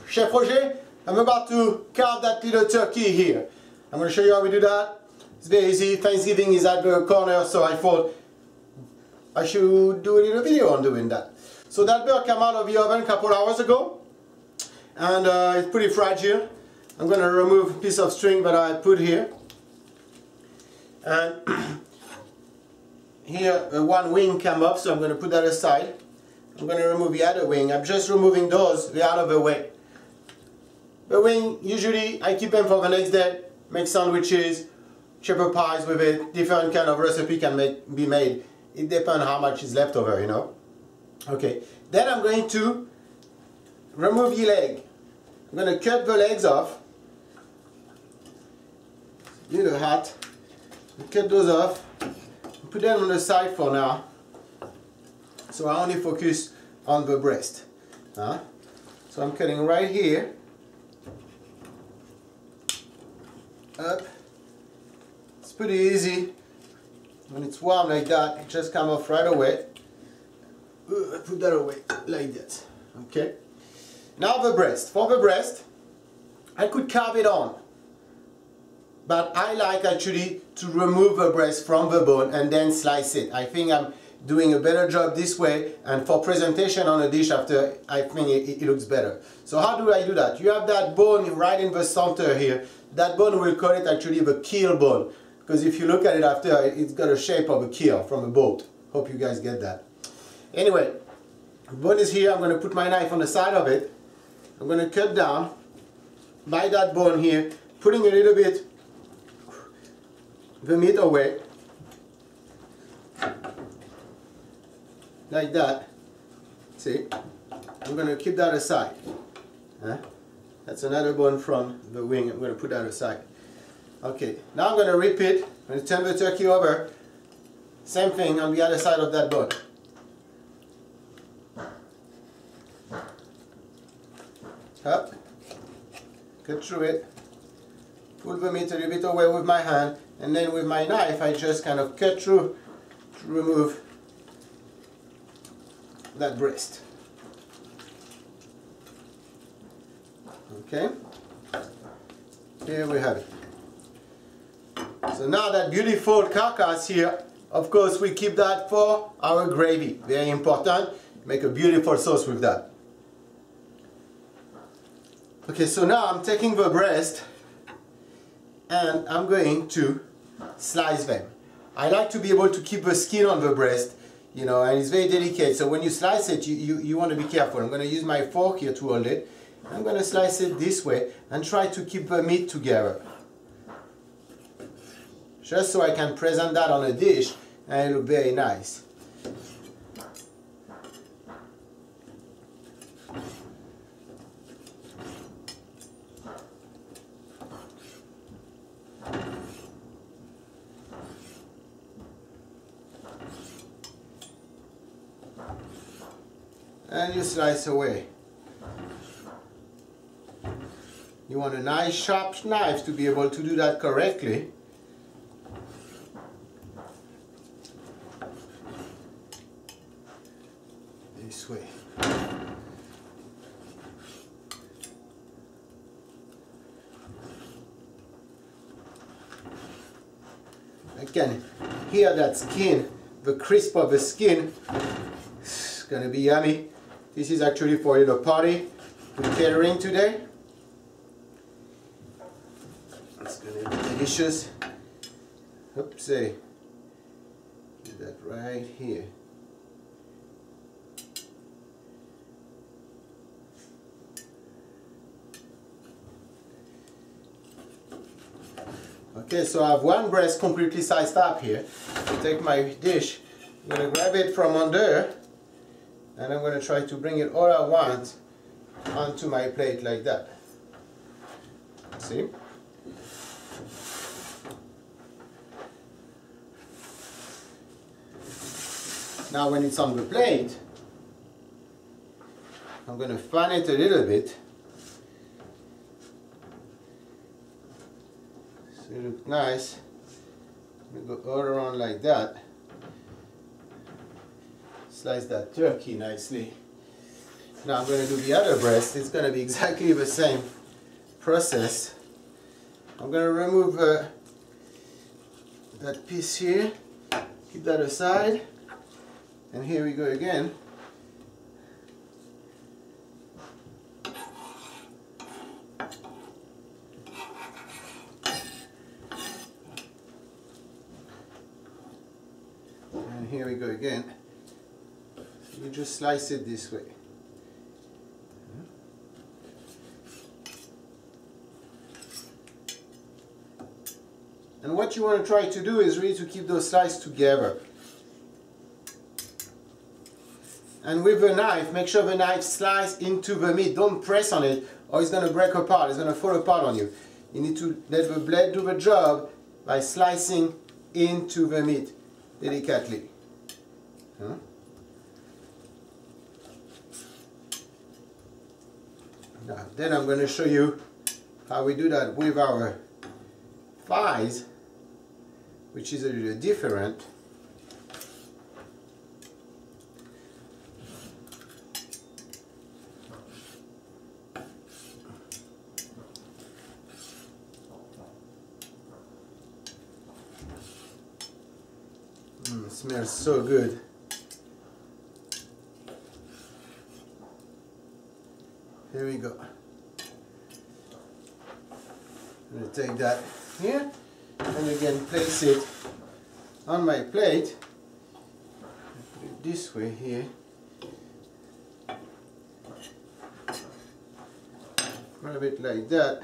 Chef Roger, I'm about to carve that little turkey here. I'm going to show you how we do that. It's very easy. Thanksgiving is at the corner, so I thought I should do a little video on doing that. So that bird came out of the oven a couple hours ago, and it's pretty fragile. I'm going to remove a piece of string that I put here. And here one wing came up, so I'm going to put that aside. I'm going to remove the other wing. I'm just removing those, they're out of the way. The wing, usually I keep them for the next day, make sandwiches, shepherd pies with it, different kind of recipe can be made. It depends how much is left over, you know. Okay, then I'm going to remove the leg. I'm going to cut the legs off. Little hat. Cut those off. Put them on the side for now. So I only focus on the breast. So I'm cutting right here. Up. It's pretty easy. When it's warm like that, it just comes off right away. Put that away like that. Okay. Now the breast. For the breast, I could carve it on. But I like actually to remove the breast from the bone and then slice it. I think I'm doing a better job this way, and for presentation on a dish after, I think it looks better. So how do I do that? You have that bone right in the center here. That bone, we'll call it actually the keel bone, because if you look at it after, it's got a shape of a keel from a boat. Hope you guys get that. Anyway, the bone is here. I'm going to put my knife on the side of it. I'm going to cut down by that bone here, putting a little bit the meat away, like that. See, I'm going to keep that aside. That's another bone from the wing. I'm going to put that aside. Okay, now I'm going to repeat. I'm going to turn the turkey over. Same thing on the other side of that bone. Up, cut through it, pull the meat a little bit away with my hand, and then with my knife I just kind of cut through to remove that breast. Okay, here we have it. So now that beautiful carcass here, of course we keep that for our gravy. Very important. Make a beautiful sauce with that. Okay, so now I'm taking the breast and I'm going to slice them. I like to be able to keep the skin on the breast, you know, and it's very delicate, so when you slice it, you want to be careful. I'm going to use my fork here to hold it. I'm going to slice it this way and try to keep the meat together. Just so I can present that on a dish and it look very nice. And you slice away. You want a nice sharp knife to be able to do that correctly. This way. I can hear that skin, the crisp of the skin. It's gonna be yummy. This is actually for a little party with catering today. It's gonna be delicious. Oopsie. Do that right here. Okay, so I have one breast completely sliced up here. I take my dish, I'm going to grab it from under, and I'm going to try to bring it all at once onto my plate like that. See? Now when it's on the plate, I'm going to fan it a little bit. So it looks nice. I'm going to go all around like that. Slice that turkey nicely. Now I'm going to do the other breast. It's going to be exactly the same process. I'm going to remove that piece here, keep that aside, and here we go again. And here we go again. So you just slice it this way. And what you want to try to do is really to keep those slices together. And with the knife, make sure the knife slices into the meat. Don't press on it or it's going to break apart. It's going to fall apart on you. You need to let the blade do the job by slicing into the meat delicately. Huh? Now, then I'm going to show you how we do that with our thighs, which is a little different. It smells so good. Here we go. I'm going to take that here and again place it on my plate. Put it this way here. Grab it like that.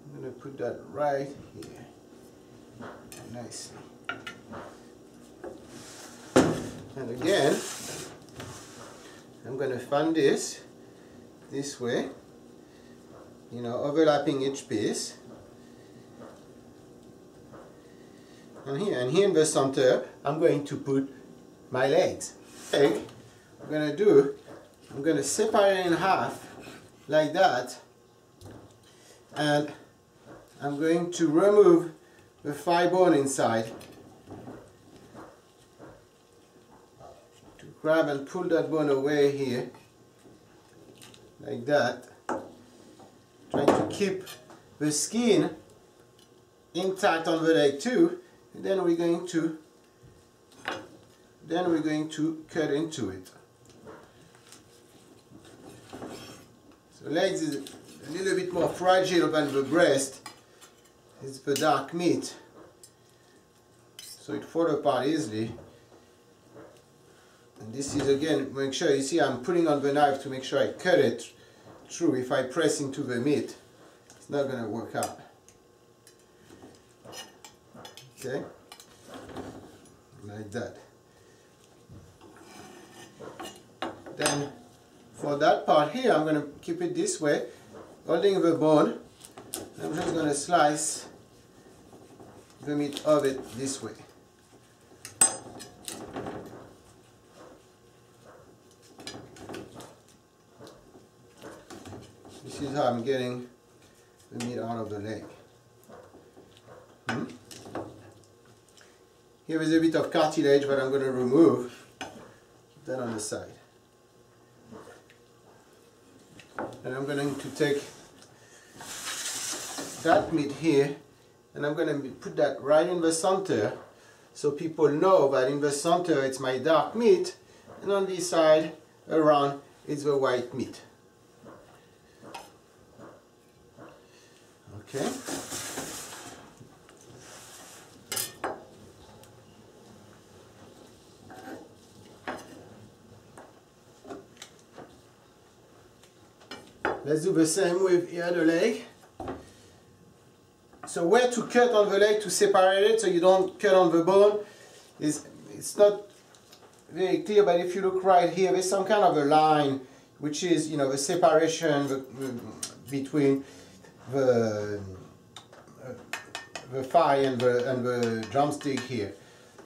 I'm going to put that right here nicely. And again, I'm going to fan this way, you know, overlapping each piece. And here in the center, I'm going to put my legs. I'm going to separate it in half like that, and I'm going to remove the thigh bone inside. To grab and pull that bone away here, like that. Trying to keep the skin intact on the leg too. And then we're going to cut into it. So legs is a little bit more fragile than the breast. It's the dark meat, so it falls apart easily. And this is again, make sure you see I'm putting on the knife to make sure I cut it through. If I press into the meat, it's not going to work out. Okay, like that. Then for that part here, I'm going to keep it this way, holding the bone. I'm just going to slice the meat of it this way. This is how I'm getting the meat out of the leg. Here is a bit of cartilage that I'm going to remove. Keep that on the side. And I'm going to take that meat here and I'm going to put that right in the center so people know that in the center it's my dark meat and on this side around it's the white meat. Okay. Let's do the same with the other leg. So where to cut on the leg to separate it so you don't cut on the bone it's not very clear, but if you look right here, there's some kind of a line which is, you know, the separation between the thigh and the drumstick here.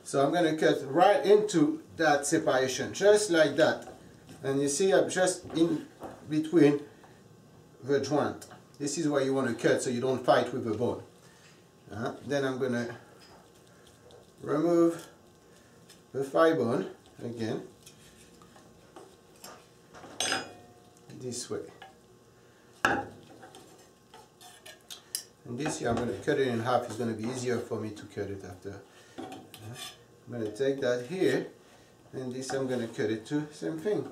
So I'm going to cut right into that separation, just like that. And you see I'm just in between the joint. This is where you want to cut so you don't fight with the bone. Then I'm going to remove the thigh bone again. this way. And this here I'm going to cut it in half. It's going to be easier for me to cut it after. I'm going to take that here, and this I'm going to cut it too, same thing.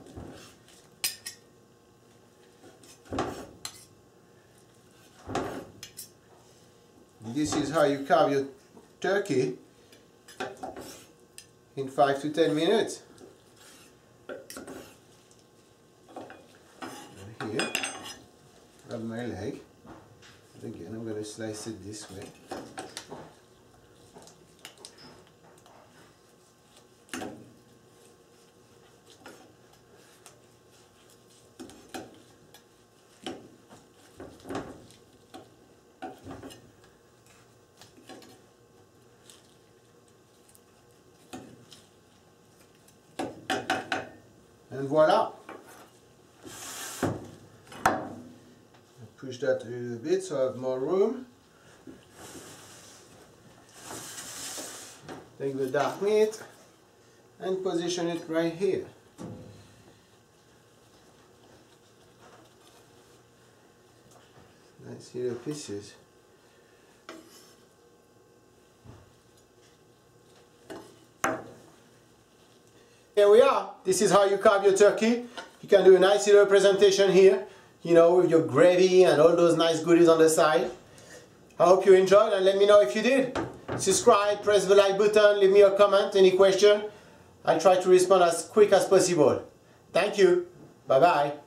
This is how you carve your turkey in 5 to 10 minutes. And here, grab my leg. And again, I'm going to slice it this way. And voila! Push that a little bit so I have more room. Take the dark meat and position it right here. Nice little pieces. Here we are. This is how you carve your turkey. You can do a nice little presentation here, you know, with your gravy and all those nice goodies on the side. I hope you enjoyed, and let me know if you did. Subscribe, press the like button, leave me a comment, any question. I'll try to respond as quick as possible. Thank you. Bye-bye.